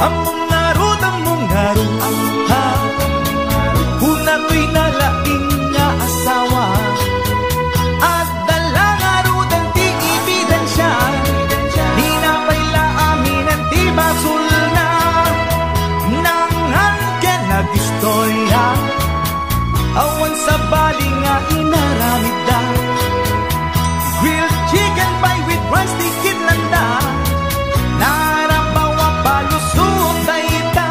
Among ngaro ha. Una ko'y nalaing nga asawa at dala ngarudan ti ebidensya. Di na pala amin ang ti basul na nangan ka nag-istorya. Awan sa bali nga inaramid da. Grilled chicken pie with rice ti kinlanda. Narabawa palusong dayta.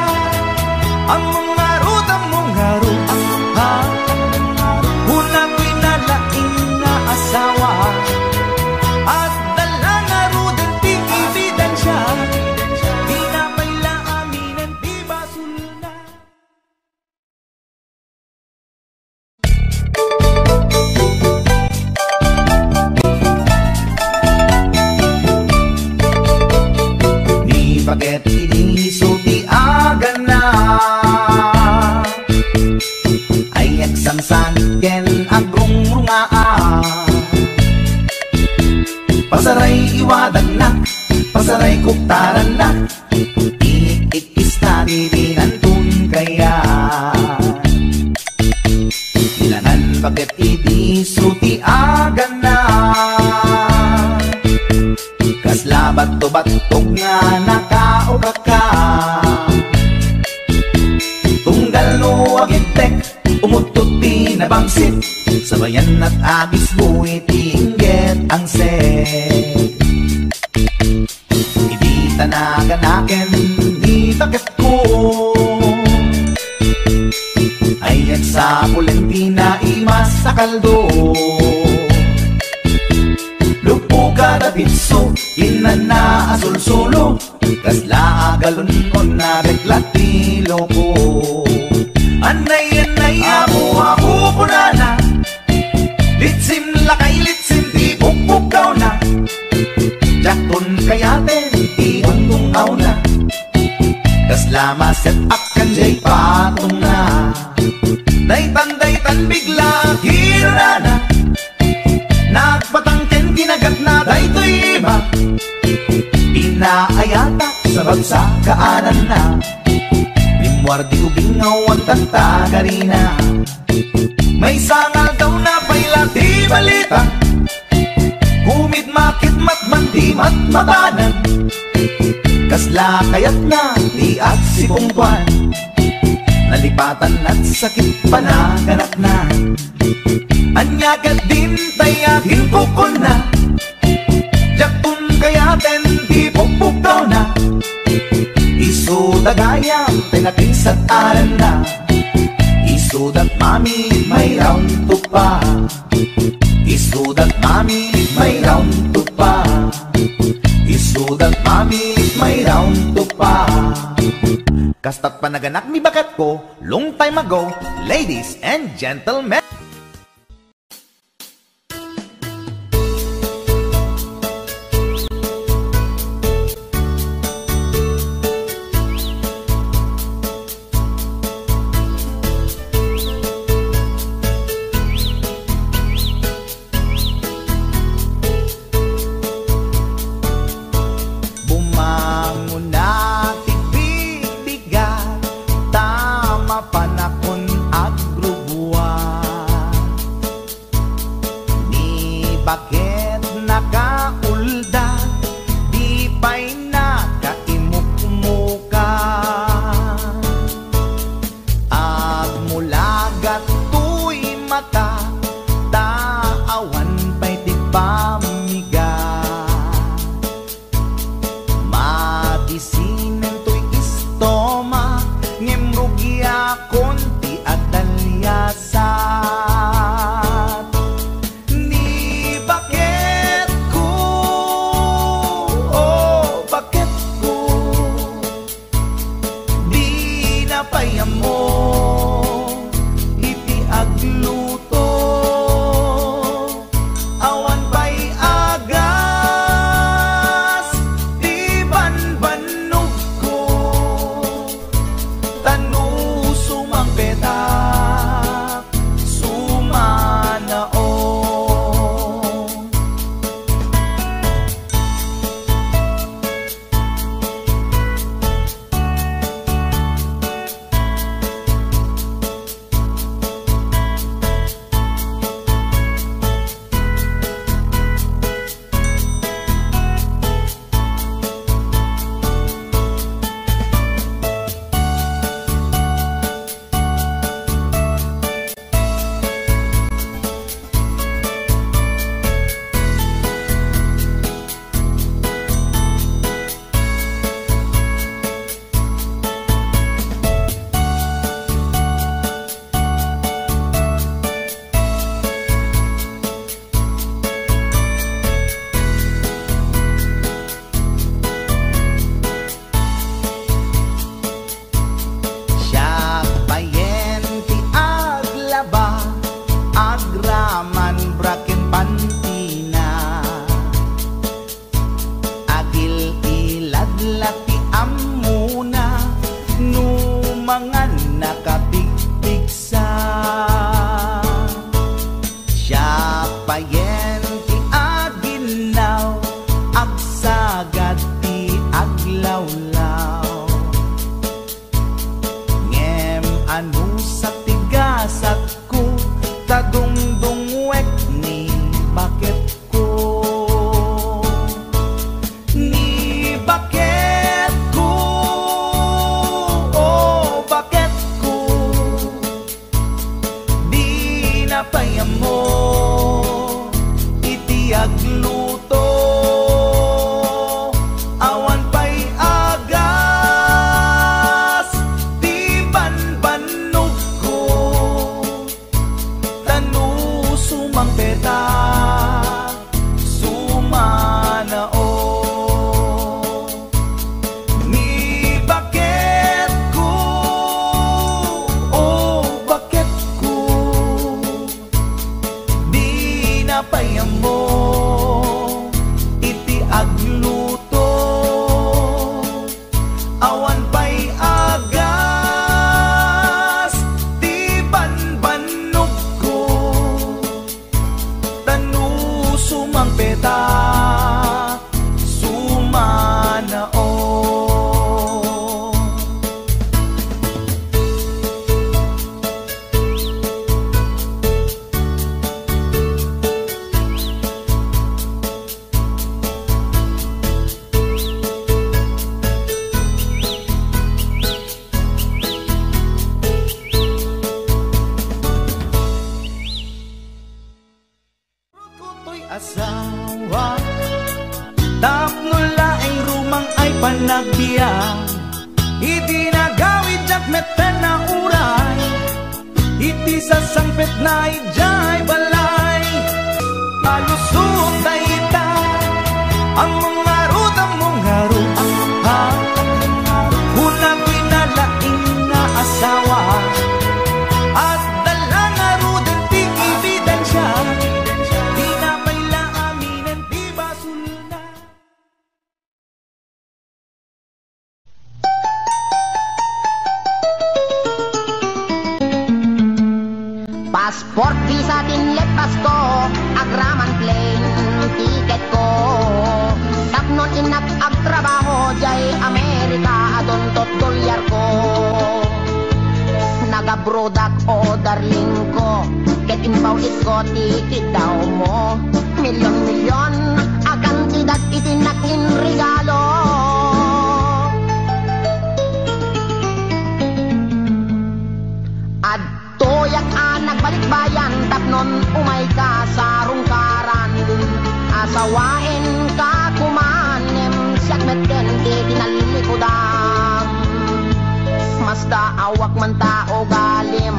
Ang mga ngaro ha. Una ko'y nalaing nga asawa at dala ngarudan ti ebidensya. Di na pala amin ang ti basul na. Ni bakit inisulti aga na ay agsangsan ken agrong rungaa. Pasaray iwadan na, pasaray kuktaran na, iikista dinantun kaya. Ilanan bakit inisulti aga na kaslabat to batog nga nakaoka ka. Tunggal no agintek umutot pinabangsit sabayan at agis buwi tingget ang set. Hindi tanaganaken ni takit ko ay sa Pulentina imas sa kaldo. Lupo kada bitso inana asul-sulo kasla agalon on na reklatilo ko. Anay ako punana litsim lakay litsim di bukbukaw na. Jakton kayaten di untungaw na kasla maset akan jay patong na. Daytan bigla hirana nagpatangken kinagat na daytoy iba. Pinaayata sa bagsakaan na limwardi ubingaw ang tantagarina. May sangal daw na paila di balita kumit makit matman di matmatanan kasla kayat na di at si Pungkwan nalipatan at sakit panaganak na. Anyagat din tayakin kukon na jakton kayaten di pukpukaw na. Isudagayam tinakinsat aran na isudat mami may round to pa. Isudat mami may round to pa. Isudat mami may round to pa. Kastat panaganak mi bakat ko long time ago, ladies and gentlemen. Bakit nakaulda di pa'y nakaimukmuka at mula gato'y mata taawan pa'y tigpamiga madisinan to'y istoma ngemrugya konti at dalyasa. mga nakapigpigsa. Siya payen ti aginaw, agsagad ti aglawlaw. Ngem anu sa tigasat ko, tadungdungwek ni bakit ko. Ni bakit ko, oh bakit ko, di napayam mo iti agluto. Awan pa'y agas, di banbanog ko, tanu sumang peta, sumanao. Ni bakit ko, oh bakit ko, di napayam mo iti agluto. Awan pa'y agas, di banbanog ko, tanu sumang peta, sumanao. Ko'y asawa, tapno laeng rumang ay panagbiya. Iti nagawid jak meten na uray, iti sasampet na ijay balay. Malusot na ita, ang mga rut, ha. Una pinalaing nga asawa, at dala nga rudin ti ebidensya. Di na pala aminin ti basul na. Passport, visa, tinlet, pasko, agraman, plane, ticket ko. Tapnon inap agtrabaho, jay Amerika, adontot dolyar ko. Nagabrodak o darling ko, ketin paulit ko, tikit daw mo. Milyon-milyon, akan tidak itinakin regalo. Adtoyak nagbalik bayan, tapnon umay ka sa rungkaran. Asawain ka kumanem, siyak meten di tinalikodan. Masda awak man tao galim,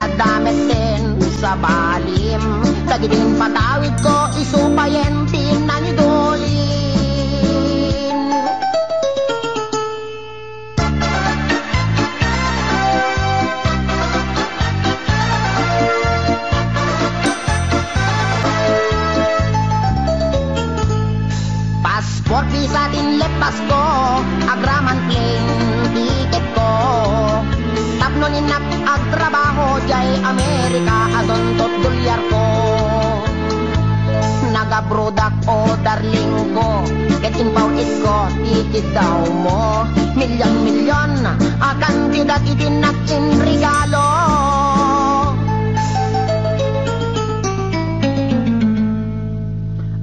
tadamet din sa balim. Tagidin patawid ko, isupayen tinanidolin. Passport, visa, tinlet, pasko, agraman, plane, ticket ko. Tapnon inap agtrabaho, jay Amerika, adontot dolyar ko. Nagabrodak o darling ko, ketin paulit ko, tikit daw mo. Milyon-milyon, akan tidak itinakin regalo.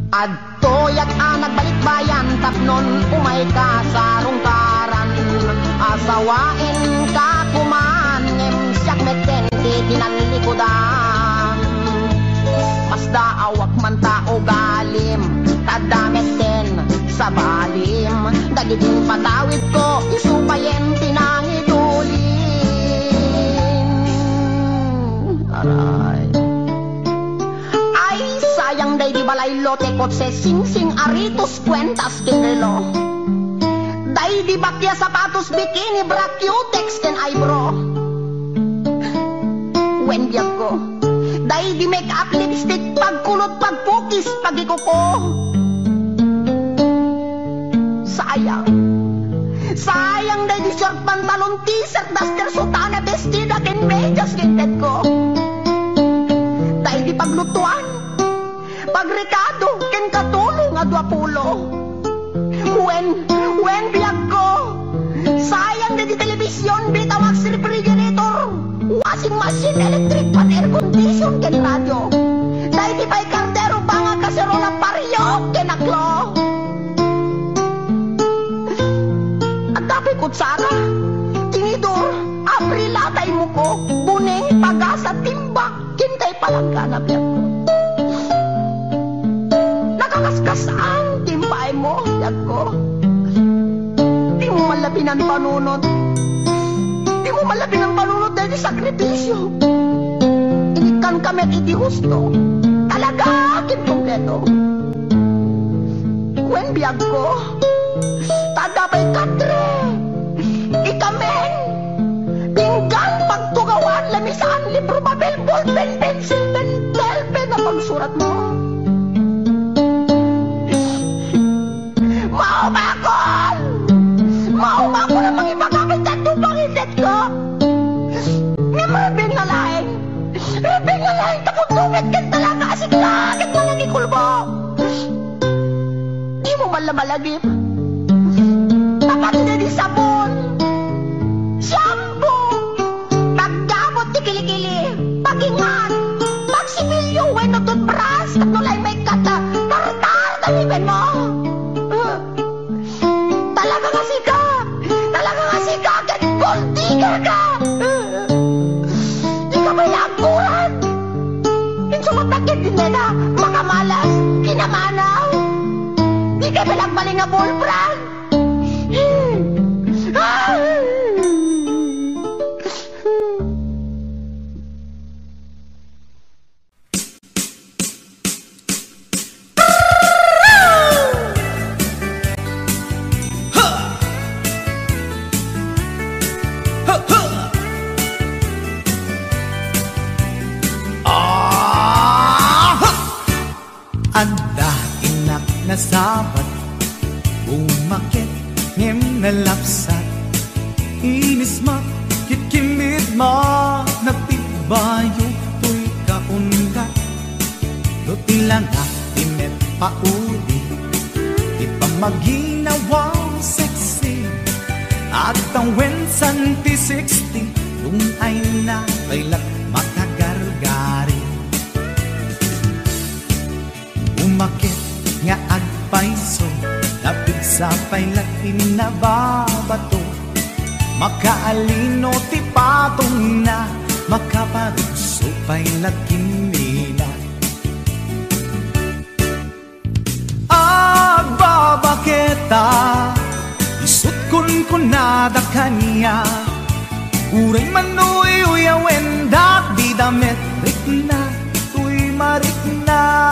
Adtoyak nagbalik bayan, tapnon umay ka sa rungkaran. Asawain ka kumanem, siyak meten di tinalikodan. Masda awak man tao galim, tadamet din sa balim. Dagidin patawid ko, isupayen tinangidulin. Aray. Ay, sayang day di balay lote kotse, sing-sing aritos kwentas kinelo. Day di bakya sapatos, bikini, bra, cutex, ken eyebrow. Wendiag ko. Day di make up, lipstick, pagkulot, pagpukis, pagikuko. Sayang. Sayang na di short pantalon, t-shirt, duster, sutana, bestida, ken medyas, ginted ko. Dahil di paglutuan, pagrekado, ken katulong, adwapulo. When biyag ko, sayang na di telebisyon, bitawax, refrigerator, washing machine, electric pan, air condition, ken radyo. Dahil di pa'y kardero, banga, kaserola, pariyok, ken aklo. Tapi kutsara, tinidor, aprilatay mo ko, buning, pagasa, timbak, kintay palanggana biyak ko. Nakakaskas ang timbay mo, biyak ko. Di mo malabi ng panunod. Di mo malabi ng panunod dahil sakripisyo. Inikan kami at iti husto. Talaga akin kompleto. When biyak ko, tadabay katre, ikamen, pinggan, pagtugawan, lamisaan, libro, papel, ballpen, pencil, pen na pagsurat mo. Mauma ko na mga ipagamit at tupangitit ko. Nga mabing nga laing, takot lumit kan talaga asik langit na nagikulbo. Di mo malamalagip. Dapat na di sabon, shampoo, paggamot di kilikili, pagingan, pagsipilyo, weno toothbrush, at nulay may kata, tartar, talibin mo. Talaga nga sika, kat gold digger ka. Di ka may laguran. Insumatakit din nila, makamalas, kinamanaw. Di ka balagbaling nga bullbrand. Anda inak na sabat, umakit ngem na lapsat, inis ma kitkimid ma nagtibayo tuy kaungat, dutilang timet paudi, di pa maginawang sexy, at ang wensan ti 60, kung ay na kailat makagargari. Umakit nga agpaiso, napig sa pailatin na babato, makaalino ti patong na, makaparuso pailatin nila. Agbabaketa, isut kun nada kanya, uray manuy uyawen dak di damit rikna, tuy marikna.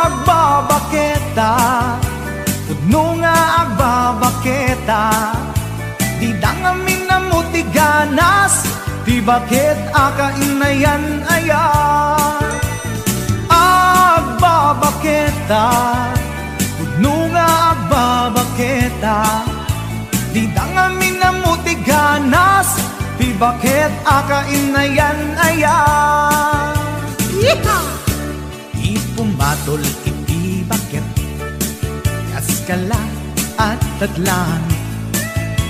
Agbabaketa, pudno nga agbabaketa, di dangamin na mutiganas, di bakit akainayan aya. Agbabaketa, pudno nga agbabaketa, di dangamin na mutiganas, di bakit akainayan aya. Yeehaw! Pumatol iti bakit, kaskala at tadlan,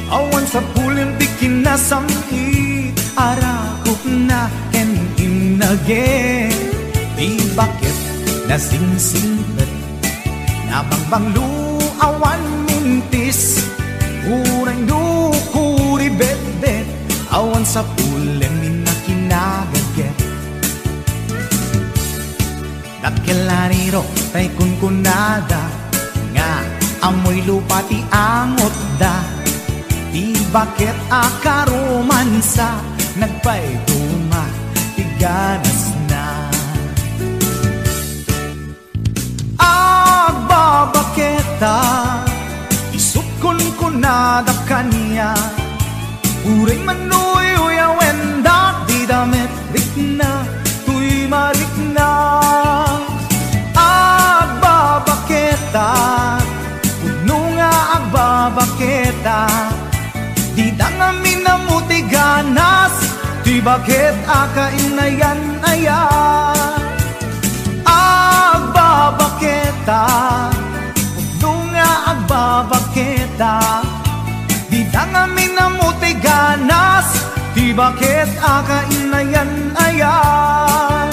awan sa pulin di kinasamit, arakot na ken inage, di bakit na sing-singlet, nabangbang luawan mintis, uray dukuri bet-bet, awan sa pulin minakinagaget. Dakelariro tay kunkunada, nga amoy lupa ti amot da, di bakit akaromansa, nagpay duma ti ganas na. Agbabaketa, isut kunkunada kanya, uray manuy uyawen dak di damit rikna, tuy marikna. Agbabaketa, puno nga agbabaketa, di dangami na mutiganas, di bakit akainayan ayan. Agbabaketa, nga agbabaketa, di dangami na mutiganas, di bakit akainayan ayan.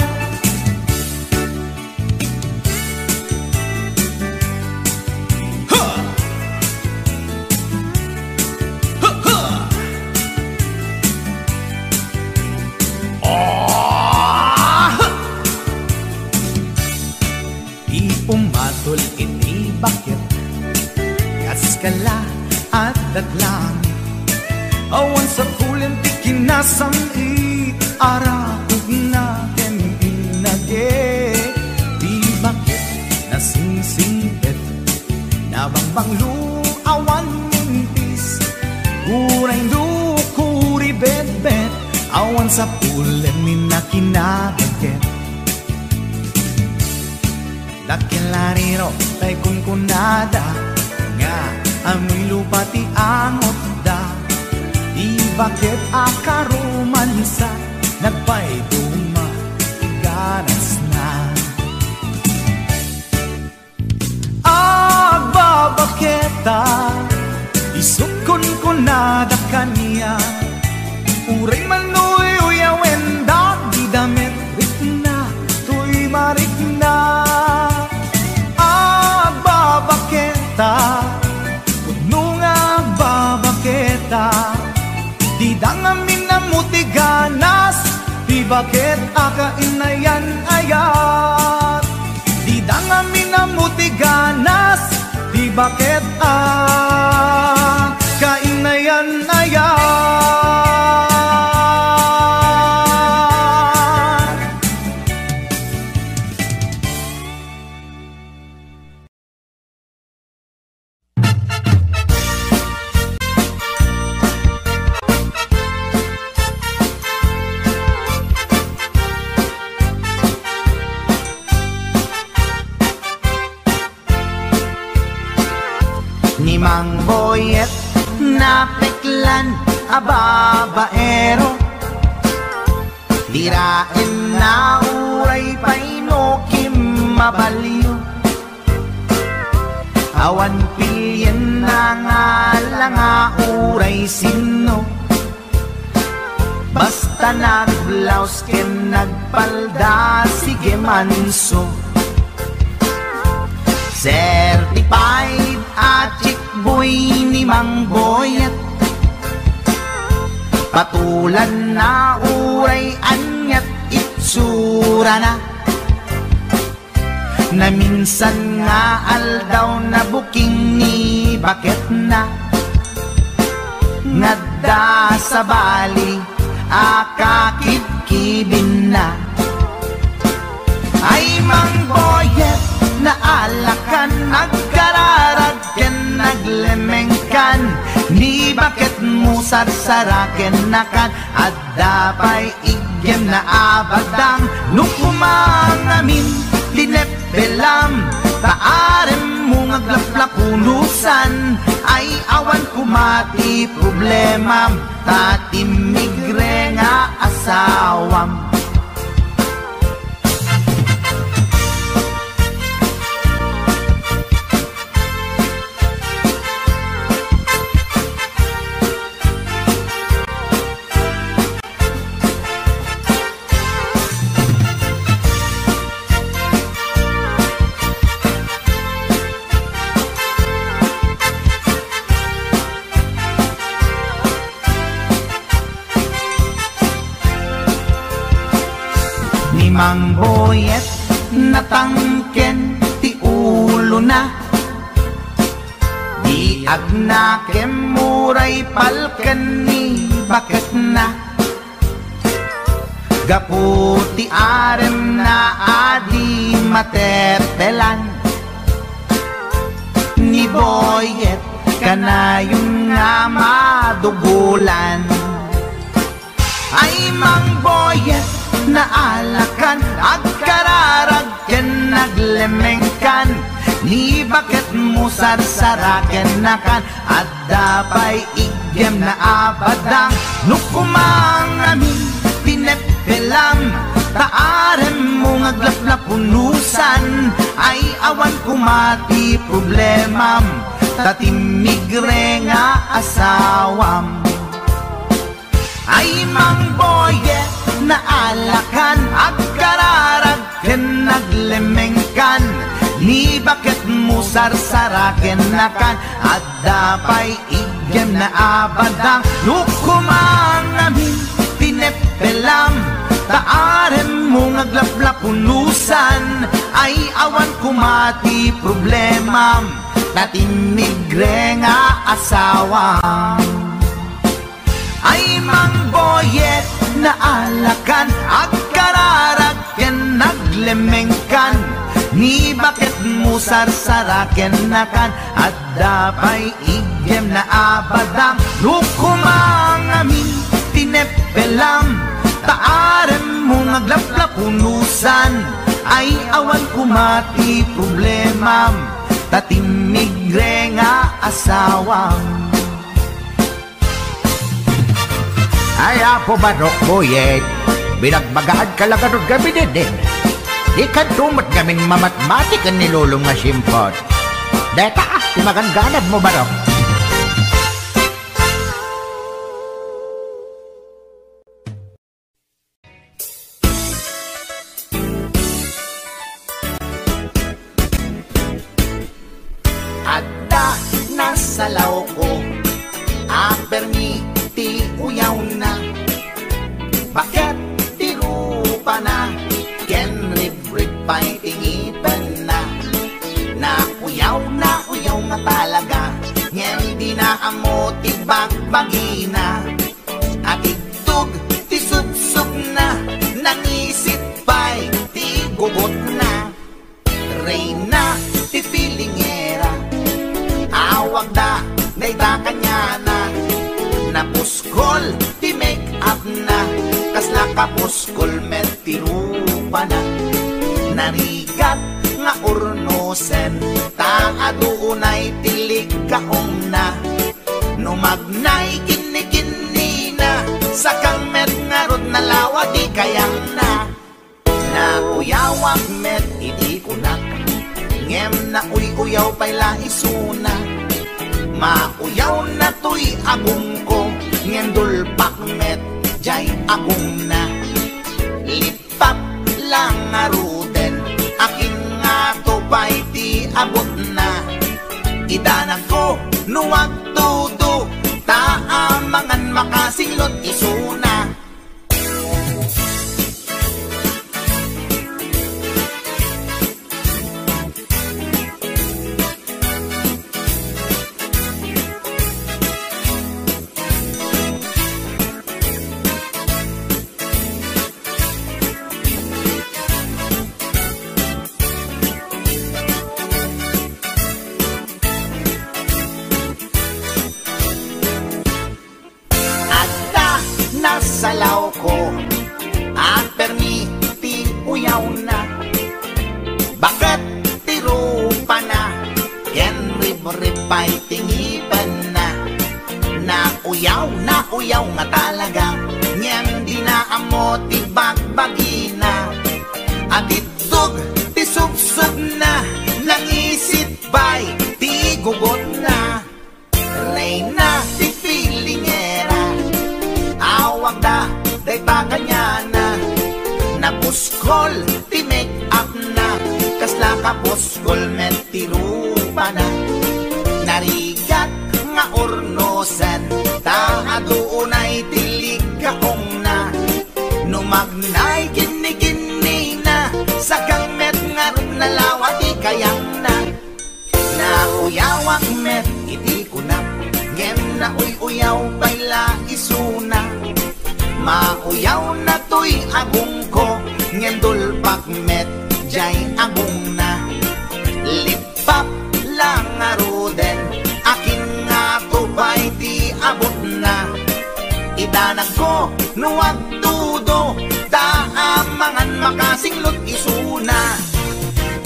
Ipumatol iti bakit, kaskala at datlang, awan sa kulim ti kinasam iarapog na keminage. Di bakit nasingsingpet, nabangbanglu awan mintis, uray dukuri bet-bet, awan sa kulim minakinabagket. Dakilariro tay kunkunada, nga amoy lupa ti angot da. Di bakit akarumansa, nagpay duma ganas na. Agbabaketa, isukon ko na da kanya, uray manuy uyawen da, di damit rik na, tuy marik na. Puno nga babaketa, di dangamin na mutiganas, di bakit akainayan ayat. Di dangamin na mutiganas, di bakit akainayan ayat. Mang boyet na peklan ababaero, dirain na uray paino kim mabaliw, awan pilyen na nga langa uray sino, basta nagblaus ken nagpalda sige manso. Certified at chickboy ni Mang Boyet, patulan na uray anyat itsura na, na minsan nga aldaw na buking ni bakit na, ngadda sa bali akakibkibin na. Ay Mang Boyet, naalakan, nagkararagken, naglemengkan, ni bakit mo sarsaraken nakan, at dapay igem na abadang, nukumangamin, linepelam, taarem mo ngaglaplakunusan, ay awan kumati problemam, tatimigre nga asawam. Mang Boyet natangken ti ulo na, di agnakem muray palken ni bakit na, gaputi arem na adi matepelan, ni Boyet kanayon nga madugulan. Ay Mang Boyet, naalakan, agkararagken, naglemengkan, ni bakit mo sarsaraken nakan, at dapay igem na abadang nukumang amin pinepelam taarem mo nga glaplapunusan ay awan kumati problemam tatimigre nga asawam ay mang boye na alakan agkararag ken naglemengkan ni bakit mo sarsaraken nakan at dapay igem na abadang nukumang amin pinepelam taarem mo nga glaplapunusan ay awan kumati problemam tatimigre nga asawam ay mang boyet na alakan agkararag ken naglemengkan ni bakit mo sarsaraken nakan at dapay igem na abadang nukumang amin tinepelam taarem mo nga glaplapunusan ay awan kumati problemam tatimigre nga asawang ay apo barok boyet binagbagaan ka lang anong gabi din di ka tumat gaming mamatmatik ang nilulong nga simpot deta timaganganad mo barok adda nasalaw ko apermi ti uyaw na bakit ti rupa na ken rib pa'y tingipan na uyaw nga talaga ngayon di na amo ti bagbagi na at itug ti sup na nangisit pa'y ti gugot na reyna ti filingera awag da dayta kanya na napuskol ti make up na kasla kapuskol met ti rupa na narigat nga urnosen ta adunay tilig kaong na numagnay kini na sakang met nga rod na lawa di kayang na uyawak met idi kunak ngem na uyaw pay la isuna mauyaw na to'y agong ko ngendul pakmet jay agong na lipap lang aruden akin nga to pa'y ti abot na idanag ko nuwag tudo taamangan makasinglot isuna salaw ko at permiti uyaw na bakit tirupa na ken rib-ribay tingipan na uyaw nga talaga nyen di na amo ti bagbagi na at itug ti sub na nangisit bay ti gugot na reyna ti filingera awag da dayta kanya na napuskol ti make up na kasla kapuskol met ti rupa na narigat nga urnosan ta adunay tilig kaong na numagnay kini na sakang met nga rod na lawa di kayang na uyawak met iti kunak ngem na uyaw bayla isuna mauyaw na to'y agong ko ngendul pakmet jay agong na lipap lang aruden akin nga to ba'y ti abot na idanag ko nuwag tudo taamangan makasinglot isuna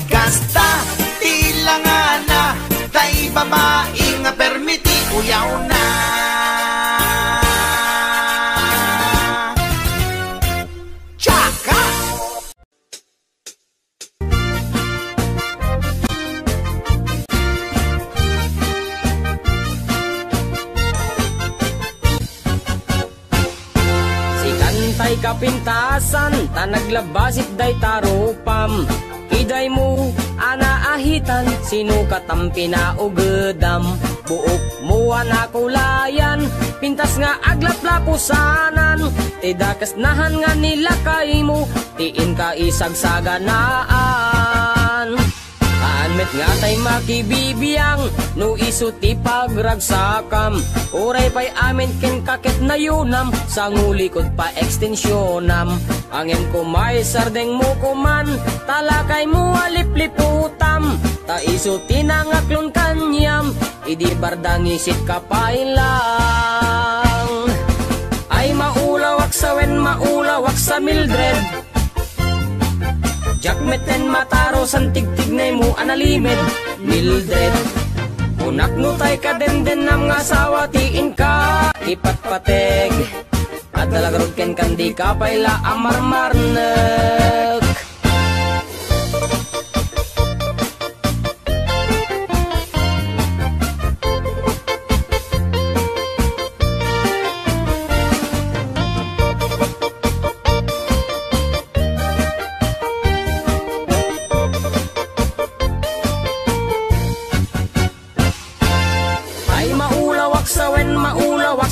kasta tilangana tay babae nga permiti uyaw na kapintasan, ta naglabasit day tarupam. Iday mo, anaahitan, sino katampi na ugedam. Buok mo anakulayan, pintas nga aglaplapusanan. Tidakas nahan nga nila kay mo, tiin ka isagsaganaan. Anmet nga tay makibibiyang, no iso ti pagragsakam. Uray pa'y amin ken kakit na yunam, sa ngulikod pa ekstensyonam. Angem ko may sardeng mo kuman, talakay mo alipliputam. Ta iso tinangaklon kanyam, idi bardang isit kapailang. Ay maulawak sa wen, maulawak sa Mildred. Jakmeten mataro san tigtignay mo analimed Mildred. Unak no tay ka den nam nga sawa tiin ka ipatpateg. At talagarod ken kandi ka payla amarmarnek.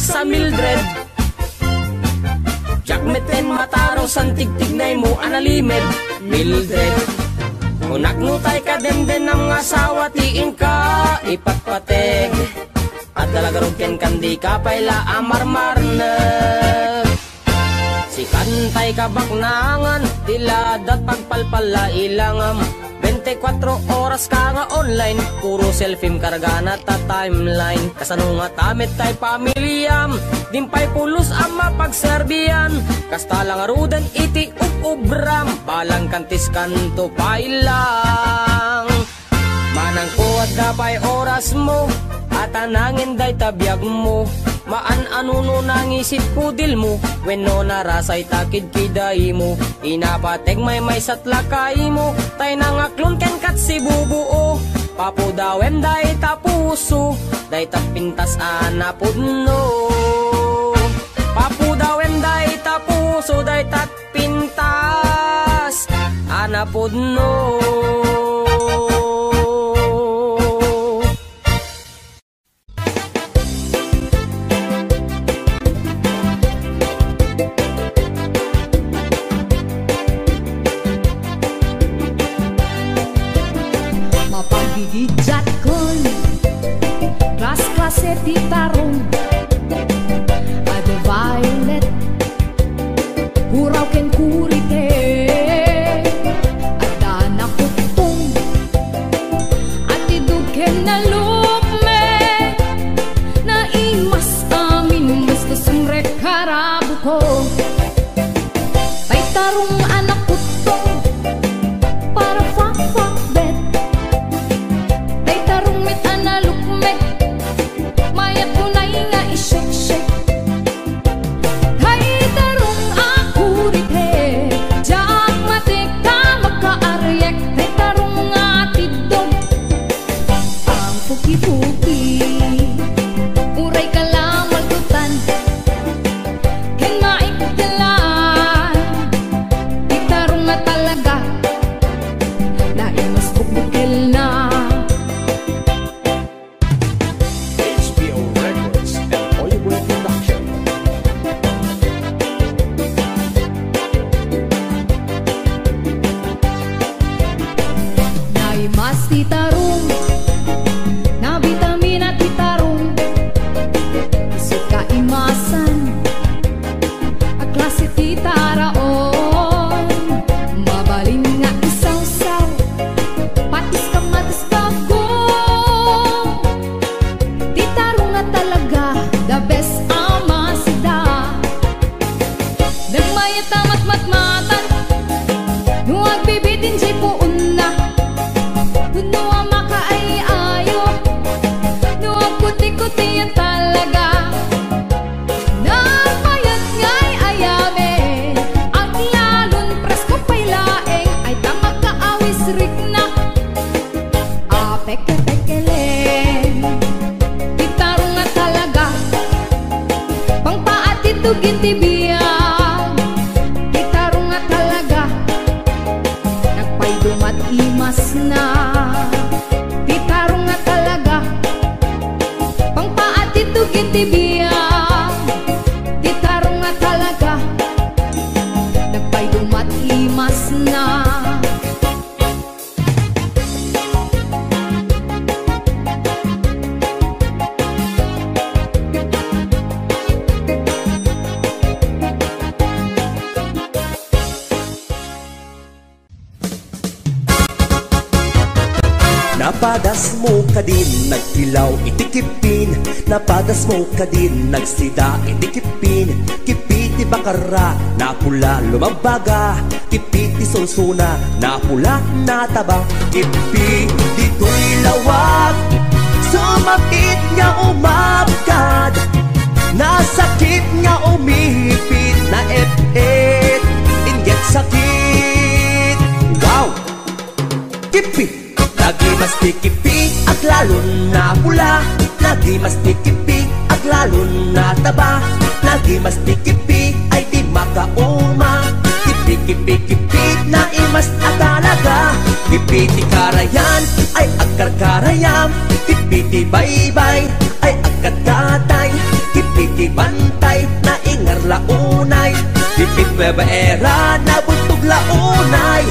Sa Mildred, jakmeten mataro san tigtignay mo analimed Mildred. Unak no tay ka den nam nga sawa tiin ka ipatpateg. At talagarod ken kandi ka payla amarmarnek. Si kantay ka baknangan, diladat pagpalpala ilangam. 24 oras ka nga online, puro selfie kargana ta timeline. Kasano nga tamit tay pamilyam, dimpay pulos ang mapagserbiyan. Kasta lang arudan iti ubram, balang kantis kanto pailang. Manang kuwat dapay oras mo, at anangin day tabiyag mo. Maan-anuno nangisit pudil mo, wenno narasay takid kiday mo. Inapateg may satlakay mo, tay nangaklon ken kat si bubuo. Papudawem day tapuso, day tapintas anapudno. Papudawem day tapuso, day tatpintas anapudno. Mapagigidjat kon Klas-klase ti tarong Ada violet Huraw ken kurite Ada nakutong At idug ken nalukme Na imas amin mas kasumrek harabu ko Tay tarong anak kutong Para fak-fak bet Tay tarong mit analukmek Mayat tunay nga isyek-syek Tay tarong akurite Jak matik ka magkaaryek Tay tarong nga tidog Ang puki-puki Uray ka lang maltutan Ken maikdalan Tay tarong nga talaga Na imas bukbukel na HBO Records and Hollywood Production. Naimas ti tarong Na vitamina ti tarong Isu kaimasan A klase ti taraon Mabalin nga isaw-saw Patis kamatis bagong Ti tarong nga talaga The best amasida Nagmayat amat matmatan Nuwag bibitin si puun na Nuwag makaayayo Nuwag kuti-kuti yan talaga Nagmayat nga'y ayame Ang lalon presko pa'y laeng Ay tamag kaawis rik na Peke-pekeleng Itarong nga talaga Pangpaatid tugin tibiyang na. Titarong nga talaga pangpaat ito gitibiyang. Titarong nga talaga nagpay dumat limas na. Napadas mo ka din, nagkilaw itikipin. Napadas mo ka din, nagsida itikipin. Kipiti bakara, napula lumabaga. Kipiti sonsona, napula nataba. Kipiti to'y lawak, sumapit nga umabgad. Nasakit nga umihipit, na et-et, inget sakit. Wow! Kipit! Lagi mas tikipi at lalon na pula. Lagi mas tikipi at lalon na taba. Lagi mas tikipi ay di makauma. Kipi-kipi-kipi na imas at talaga. Kipi-ti karayan ay agkar-karayam. Kipi-ti baybay ay agkat-katay. Kipi-ti bantay na ingar launay. Kipit bebaera na buntog launay.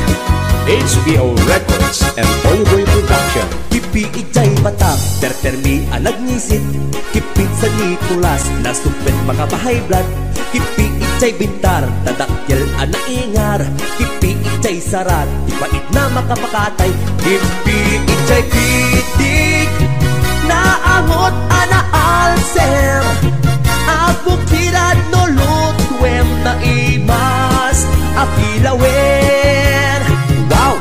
HBO Records and Oyeboy Production. Kipi ijay matap, tertermi alag ngisit. Kipit sa Nicolas, nasupet mga bahay blood. Kipi ijay bintar, tadakyel anaingar. Kipi ijay sarat, di pait na makapakatay. Kipi ijay pitik, naangot ana alser. Abukirad no lutwem na imas, akilawen. Wow!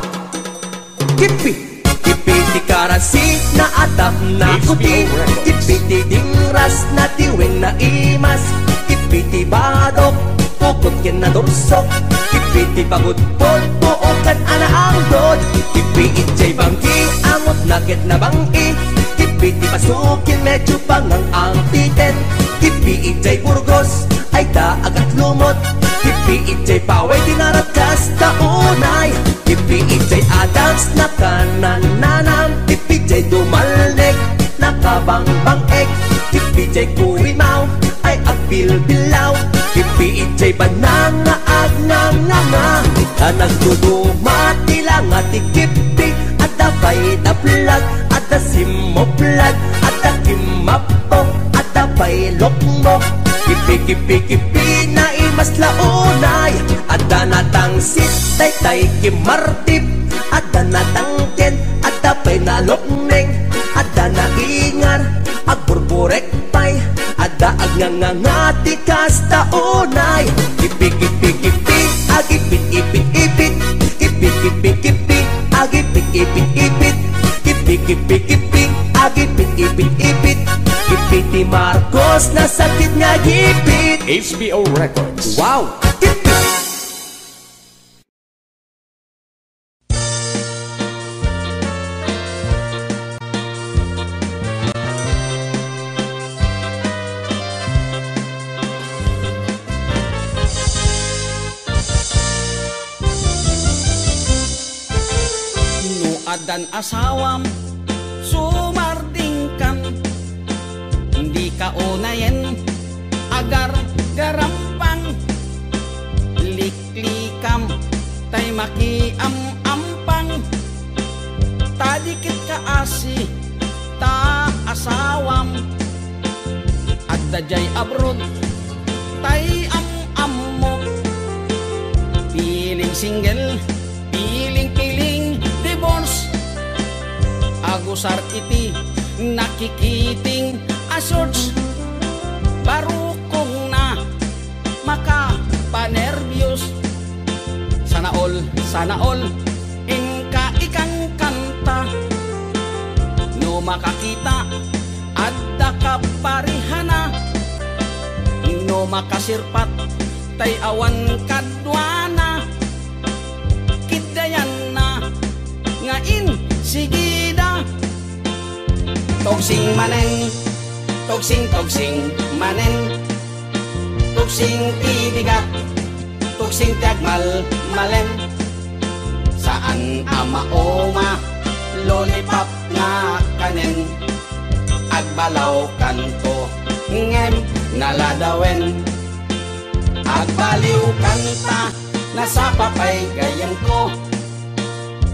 Kipi! Kipi ti karasi na atap na kuti. Kipi ti dingras na tiwing na imas. Kipi ti badok, tukot kin na dorsok. Kipi ti pagudpod, buokan ana ang dod. Kipi itjay bangki, amot nakit na bangki. Kipi ti pasukin, medyo pangang ang titen. Kipi itjay burgos, ay daagat lumot. Kipi itjay paway, dinarat kas taunay. Kipi ijay adams na kanananam. Kipi ijay dumalnek na kabangbang-ek. Kipi ijay kurimaw ay agbilbilaw. Kipi ijay banang nga agnang-nga. Nagduduma tila nga ti kipi. At dabay na plag, at da simoplag, at da kimapok, at dabay lokmok. Kipi-kipi-kipi na imas launay. At da natangsit, tay-tay kimartip. At da natangken, at da pa'y nalokneng. At da naingar, agburburek pa'y. At da agnangangati kas taunay. Kipi-kipi-kipi, agipit-ipit-ipit. Kipi-kipi-kipi, agipit-ipit-ipit. Kipi-kipi-kipi, agipit-ipit-ipit. Gipit ni Marcos na sakit nga gipit. HBO Records. Wow! Gipit! Nuadan asawam sumardingkan. Hindi ka unayen agar garampang. Liklikam tay makiam-ampang. Tadikit ka asi ta asawam. At dajay abroad tay am-am mo. Piling single, piling-piling divorce. Agusar iti nakikiting asorts. Barukong na makapanervyos. Sana all ingka ikang kanta. No makakita adda kaparihana. No makasirpat tay awan kadwana. Kidayan na ngain sigida. Togsing manen, togsing manen. Togsing tibigat, togsing tiagmal malen. Saan ama oma lollipop nga kanen, agbalaw kanto, ngem naladawen. Agbaliw kanta, nasa papay gayang ko,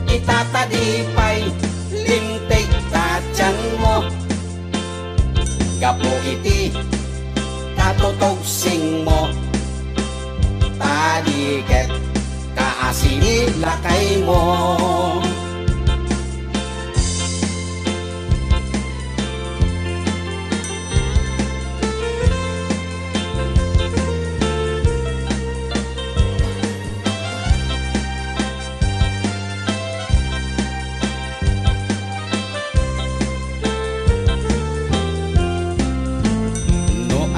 itatadipay, lintik tatyan mo. Gapo iti, katutogsing mo, tadiket, kaasini lakay mo.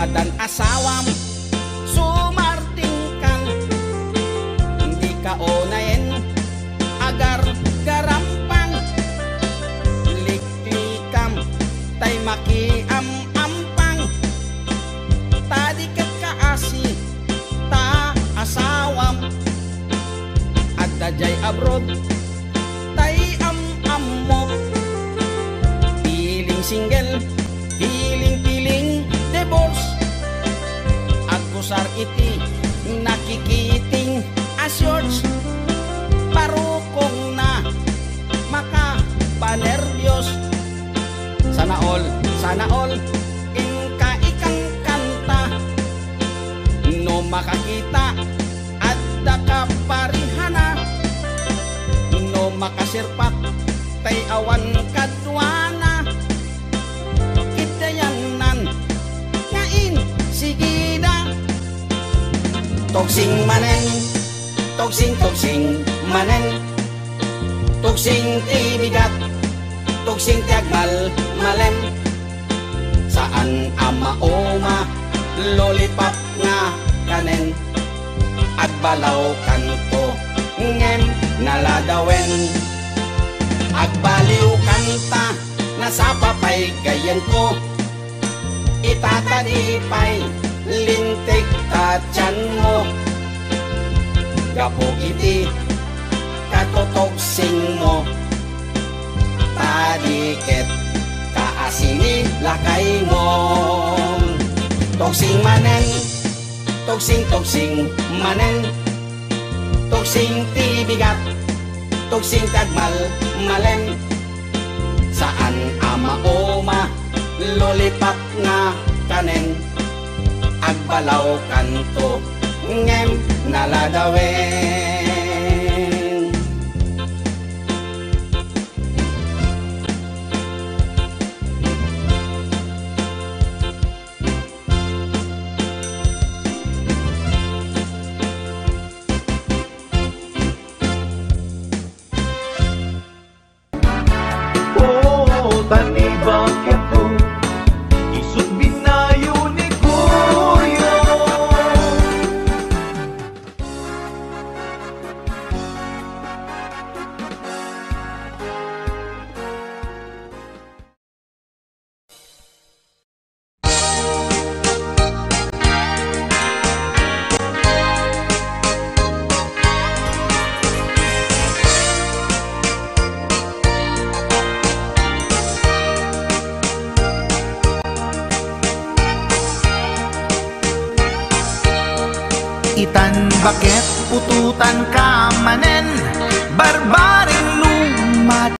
Dan asawam sumarting kan, hindi ka onayen agar garampan, liklikam tay makiam-ampang, tadikat kaasi ta asawam, at dajay abroad tay am-ammo, piling single, piling-piling divorce. Kusar iti nakikiting asyorts, parukong na makapanerbiyos. Sana all inka ikang kanta, no makakita at dakaparihana, no makasirpat tay awan kadwana, kitayanan ngain sige na. Togsing manen, togsing manen, togsing tibigat, togsing tiagmal malem. Saan ama oma, lollipop nga kanen, agbalaw kanto, ngem naladawen. Agbaliw kanta, nasa papay gayan ko, itatadipay, lintik tatyan mo. Gapo iti, katutogsing mo, tadiket, kaasini lakay mo. Togsing manen, togsing manen, togsing tibigat, togsing tagmal malem. Saan ama oma, lollipop nga kanen, agbalaw kanto, ngem naladawen. Oh, tani bakit ko isut binayo ni Kuya. Itan bakit pututan ka manen, barbaring lumat.